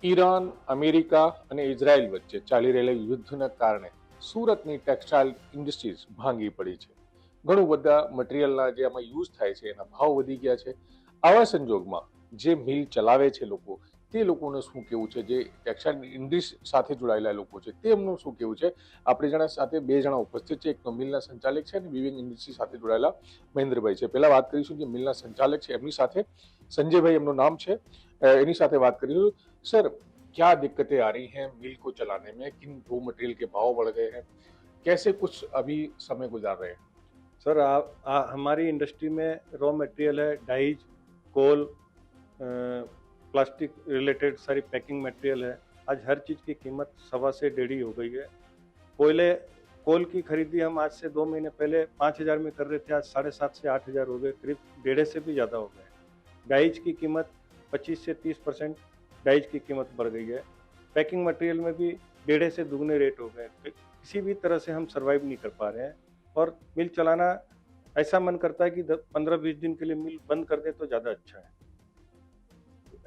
Iran, America અને Israel વચ્ચે ચાલી રહેલા યુદ્ધના કારણે સુરતની ટેક્સટાઇલ ઇન્ડસ્ટ્રીઝ ભાંગી પડી છે. ઘણું બધા મટીરિયલના જે આમાં યુઝ થાય છે એના ભાવ વધી ગયા છે. આવા સંજોગમાં જે મિલ ચલાવે છે લોકો, તે લોકોનું શું કેવું છે, જે ટેક્સટાઇલ ઇન્ડસ્ટ્રી સાથે જોડાયેલા લોકો છે તેમનું શું કેવું છે, આપણી જણા સાથે બે જણા ઉપસ્થિત છે. એક તો મિલના સંચાલક છે અને વિવિંગ ઇન્ડસ્ટ્રી સાથે જોડાયેલા મહેન્દ્રભાઈ છે. પહેલા વાત કરીશું જે મિલના સંચાલક છે એમની સાથે, संजय એમનું નામ છે, એની સાથે વાત કરીશું. सर, क्या दिक्कतें आ रही हैं मिल को चलाने में, किन रॉ मटेरियल के भाव बढ़ गए हैं, कैसे कुछ अभी समय गुजार रहे हैं? सर हमारी इंडस्ट्री में रॉ मटेरियल है डाइज, कोल, प्लास्टिक रिलेटेड सारी पैकिंग मटेरियल है। आज हर चीज़ की कीमत 1.25 से 1.5 हो गई है। कोल की खरीदी हम आज से 2 महीने पहले 5,000 में कर रहे थे, आज 7,500 से 8,000 हो गए, करीब 1.5 से भी ज़्यादा हो गए। डाइज की कीमत 25 से 30% डाइज की कीमत बढ़ गई है। पैकिंग मटेरियल में भी 1.5 से दुगने रेट हो गए। किसी भी तरह से हम सर्वाइव नहीं कर पा रहे हैं और मिल चलाना ऐसा मन करता है कि 15-20 दिन के लिए मिल बंद कर दे तो ज़्यादा अच्छा है।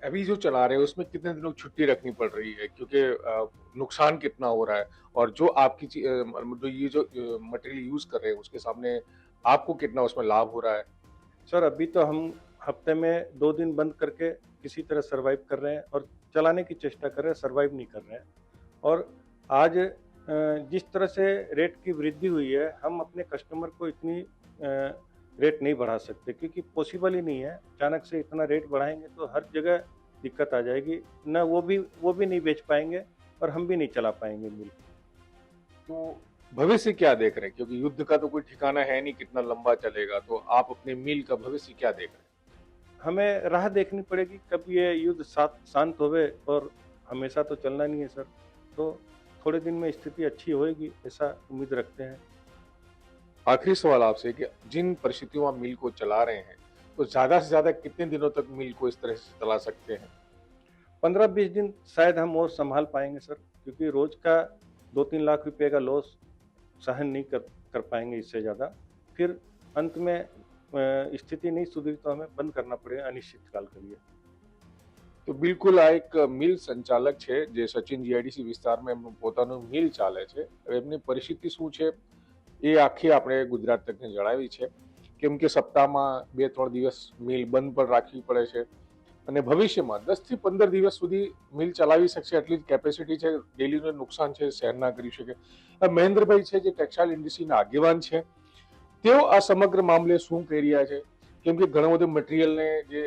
अभी जो चला रहे हैं उसमें कितने दिनों की छुट्टी रखनी पड़ रही है, क्योंकि नुकसान कितना हो रहा है, और जो आपकी जो ये जो मटेरियल यूज कर रहे हैं उसके सामने आपको कितना उसमें लाभ हो रहा है? सर अभी तो हम हफ्ते में 2 दिन बंद करके किसी तरह सर्वाइव कर रहे हैं और चलाने की चेष्टा कर रहे हैं, सर्वाइव नहीं कर रहे हैं। और आज जिस तरह से रेट की वृद्धि हुई है, हम अपने कस्टमर को इतनी रेट नहीं बढ़ा सकते, क्योंकि पॉसिबल ही नहीं है। अचानक से इतना रेट बढ़ाएंगे तो हर जगह दिक्कत आ जाएगी, न वो भी नहीं बेच पाएंगे और हम भी नहीं चला पाएंगे मिल। तो भविष्य क्या देख रहे हैं, क्योंकि युद्ध का तो कोई ठिकाना है नहीं कितना लंबा चलेगा, तो आप अपने मिल का भविष्य क्या देख रहे हैं? हमें राह देखनी पड़ेगी कब ये युद्ध शांत होवे, और हमेशा तो चलना नहीं है सर। तो थोड़े दिन में स्थिति अच्छी होएगी, ऐसा उम्मीद रखते हैं। आखिरी सवाल आपसे कि जिन परिस्थितियों में मिल को चला रहे हैं, तो ज्यादा से ज्यादा कितने दिनों तक मिल को इस तरह से चला सकते हैं? 15-20 दिन शायद हम और संभाल पाएंगे सर, क्योंकि रोज का 2-3 लाख रुपए का लॉस सहन नहीं कर पाएंगे इससे ज़्यादा। फिर अंत में स्थिति नहीं सुधरी तो हमें बंद करना पड़ेगा अनिश्चित काल के लिए। તો બિલકુલ આ એક મિલ સંચાલક છે જે સચિન જીઆઈડીસી વિસ્તારમાં એમનું પોતાનું મિલ ચાલે છે. હવે એમની પરિસ્થિતિ શું છે એ આખી આપણે ગુજરાત તકને જણાવી છે, કેમ કે સપ્તાહમાં 2-3 દિવસ મિલ બંધ પણ રાખવી પડે છે અને ભવિષ્યમાં 10 થી 15 દિવસ સુધી મિલ ચલાવી શકશે એટલી જ કેપેસિટી છે. ડેલીનું નુકસાન છે શેર ના કરી શકે. મહેન્દ્રભાઈ છે જે ટેક્સટાઇલ ઇન્ડસ્ટ્રીના આગેવાન છે, તેઓ આ સમગ્ર મામલે શું કહી રહ્યા છે, કેમ કે ઘણા બધા મટીરિયલને જે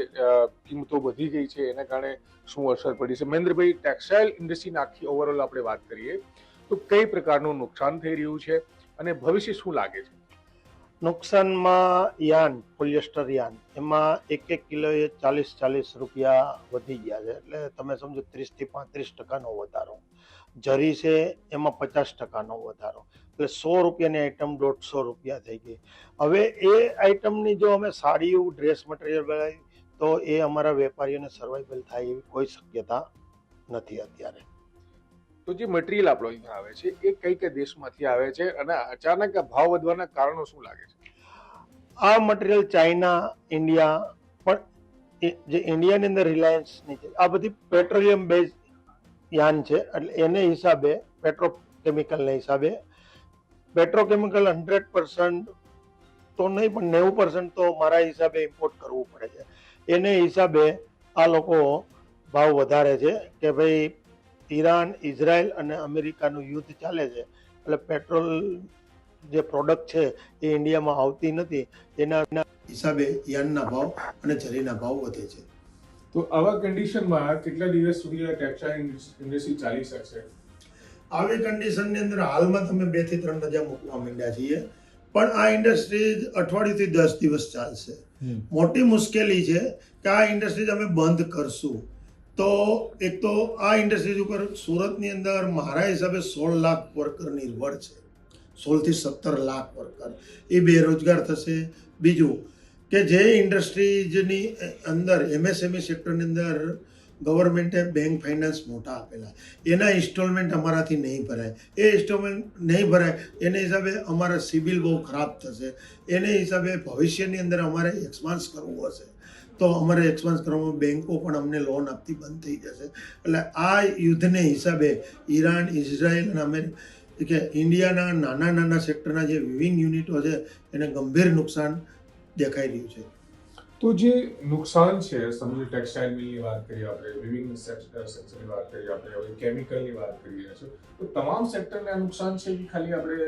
કિંમતો વધી ગઈ છે એના કારણે શું અસર પડી છે. મહેન્દ્રભાઈ, ટેક્સટાઇલ ઇન્ડસ્ટ્રીની આખી ઓવરઓલ આપણે વાત કરીએ તો કઈ પ્રકારનું નુકસાન થઈ રહ્યું છે અને ભવિષ્ય શું લાગે છે? નુકસાનમાં યાન, પોલિએસ્ટર યાન, એમાં એક કિલોએ 40 રૂપિયા વધી ગયા છે. એટલે તમે સમજો 30 થી 35% વધારો. જરી છે એમાં 50% વધારો, એટલે 100 રૂપિયાની આઈટમ 150 રૂપિયા થઈ ગઈ. હવે એ આઈટમની જો અમે સાડી ડ્રેસ મટીરિયલ બનાવી તો એ અમારા વેપારીઓને સર્વાઈવલ થાય એવી કોઈ શક્યતા નથી અત્યારે. તો જે મટીરિયલ આપણો અહીંયા આવે છે એ કઈ કઈ દેશમાંથી આવે છે અને અચાનક આ ભાવ વધવાના કારણો શું લાગે છે? આ મટીરિયલ ચાઇના, ઇન્ડિયા, પણ જે ઇન્ડિયાની અંદર રિલાયન્સની છે, આ બધી પેટ્રોલિયમ બેઝ યાન છે. એટલે એને હિસાબે પેટ્રોકેમિકલના હિસાબે પેટ્રોકેમિકલ 100% તો નહીં પણ 90% તો મારા હિસાબે ઇમ્પોર્ટ કરવું પડે છે. એને હિસાબે આ લોકો ભાવ વધારે છે કે ભાઈ ઈરાન, ઇઝરાયલ અને અમેરિકાનું યુદ્ધ ચાલે છે, એટલે પેટ્રોલ જે પ્રોડક્ટ છે એ ઇન્ડિયામાં આવતી નથી, એના હિસાબે યાનના ભાવ અને જરીના ભાવ વધે છે. તો આવા કન્ડિશનમાં કેટલા દિવસ સુધી આ ટેક્સટાઇલ ઇન્ડસ્ટ્રી ચાલી શકશે? આવી કન્ડિશનની અંદર હાલમાં તમે 2 થી 3 રજા મૂકવા માંડ્યા છીએ, પણ આ ઇન્ડસ્ટ્રી અઠવાડિયુંથી 10 દિવસ ચાલશે. મોટી મુશ્કેલી છે કે આ ઇન્ડસ્ટ્રી અમે બંધ કરશું તો એક તો આ ઇન્ડસ્ટ્રી ઉપર સુરતની અંદર મારા હિસાબે 16 લાખ વર્કર નિર્ભર છે. 16 થી 17 લાખ વર્કર એ બેરોજગાર થશે. બીજું કે જે ઇન્ડસ્ટ્રીઝની અંદર એમએસએમઈ સેક્ટરની અંદર ગવર્મેન્ટે બેંક ફાઇનાન્સ મોટા આપેલા, એના ઇન્સ્ટોલમેન્ટ અમારાથી નહીં ભરાય. એ ઇન્સ્ટોલમેન્ટ નહીં ભરાય એને હિસાબે અમારા સિબિલ બહુ ખરાબ થશે. એને હિસાબે ભવિષ્યની અંદર અમારે એક્સપાન્સ કરવું હશે તો અમારે એક્સપાન્સ કરવામાં બેન્કો પણ અમને લોન આપતી બંધ થઈ જશે. એટલે આ યુદ્ધને હિસાબે ઈરાન, ઇઝરાયલ અને અમેરિકા કે ઇન્ડિયાના નાના નાના સેક્ટરના જે વિવિંગ યુનિટો છે એને ગંભીર નુકસાન દેખાઈ રહ્યું છે. તો જે નુકસાન છે, સમજો ટેક્સટાઇલ મિલની વાત કરીએ આપણે, વિવિંગ સેક્ટરની વાત કરીએ આપણે, હવે કેમિકલની વાત કરીએ છીએ, તો તમામ સેક્ટરને આ નુકસાન છે કે ખાલી આપણે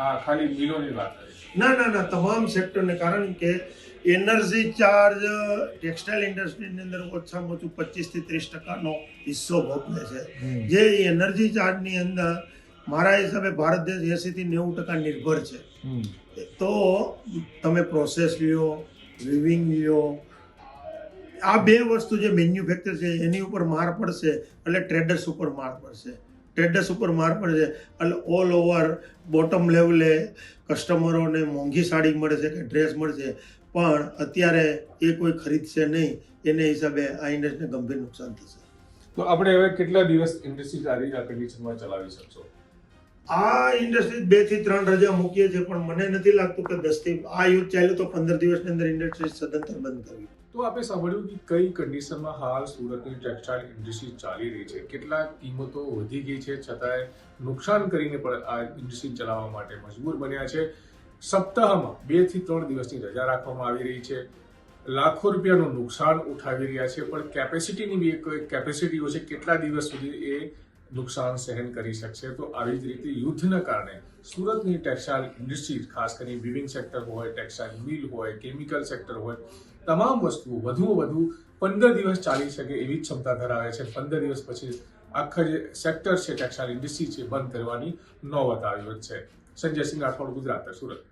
આ ખાલી મિલોની વાત કરીએ? ના, તમામ સેક્ટરને, કારણ કે એનર્જી ચાર્જ ટેક્સટાઇલ ઇન્ડસ્ટ્રીની અંદર ઓછામાં ઓછું 25 થી 30% હિસ્સો ભોગવે છે. જે એનર્જી ચાર્જની અંદર મારા હિસાબે ભારત દેશ 80 થી 90% નિર્ભર છે. તો તમે પ્રોસેસ લ્યો, વિવિંગ લ્યો, આ બે વસ્તુ જે મેન્યુફેક્ચર છે એની ઉપર માર પડશે એટલે ટ્રેડર્સ ઉપર માર પડશે. એટલે ઓલ ઓવર બોટમ લેવલે કસ્ટમરોને મોંઘી સાડી મળશે કે ડ્રેસ મળશે, પણ અત્યારે એ કોઈ ખરીદશે નહીં. એને હિસાબે આ ઇન્ડસ્ટ્રીને ગંભીર નુકસાન થશે. તો આપણે હવે કેટલા દિવસ ઇન્ડસ્ટ્રી સારી કન્ડિશનમાં ચલાવી શકશો? આ ઇન્ડસ્ટ્રી 2 થી 3 રજા મૂકીએ છીએ, પણ મને નથી લાગતું કે 10 થી આ યુદ્ધ ચાલ્યું તો 15 દિવસની અંદર ઇન્ડસ્ટ્રી સદંતર બંધ કરવી. તો આપણે સાંભળ્યું કે કઈ કન્ડિશનમાં હાલ સુરતની ટેક્સટાઇલ ઇન્ડસ્ટ્રી ચાલી રહી છે, કેટલા કિંમતો વધી ગઈ છે, છતાંય નુકસાન કરીને પણ આ ઇન્ડસ્ટ્રી ચલાવવા માટે મજબૂર બન્યા છે. સપ્તાહમાં 2 થી 3 દિવસની રજા રાખવામાં આવી રહી છે, લાખો રૂપિયાનું નુકસાન ઉઠાવી રહ્યા છે, પણ કેપેસિટીની બી એક કેપેસિટીઓ છે, કેટલા દિવસ સુધી એ નુકસાન સહન કરી શકશે. તો આવી જ રીતે યુદ્ધના કારણે સુરતની ટેક્સટાઇલ ઇન્ડસ્ટ્રી, ખાસ કરીને વિવિંગ સેક્ટર હોય, ટેક્સટાઇલ મિલ હોય, કેમિકલ સેક્ટર હોય, તમામ વસ્તુઓ વધુમાં વધુ 15 દિવસ ચાલી શકે એવી ક્ષમતા ધરાવે છે. 15 દિવસ પછી આખા જે સેક્ટર છે, ટેક્સટાઇલ ઇન્ડસ્ટ્રી છે, બંધ કરવાની નોબત આવી છે. સંજય સિંહ રાઠોડ, ગુજરાત, સુરત.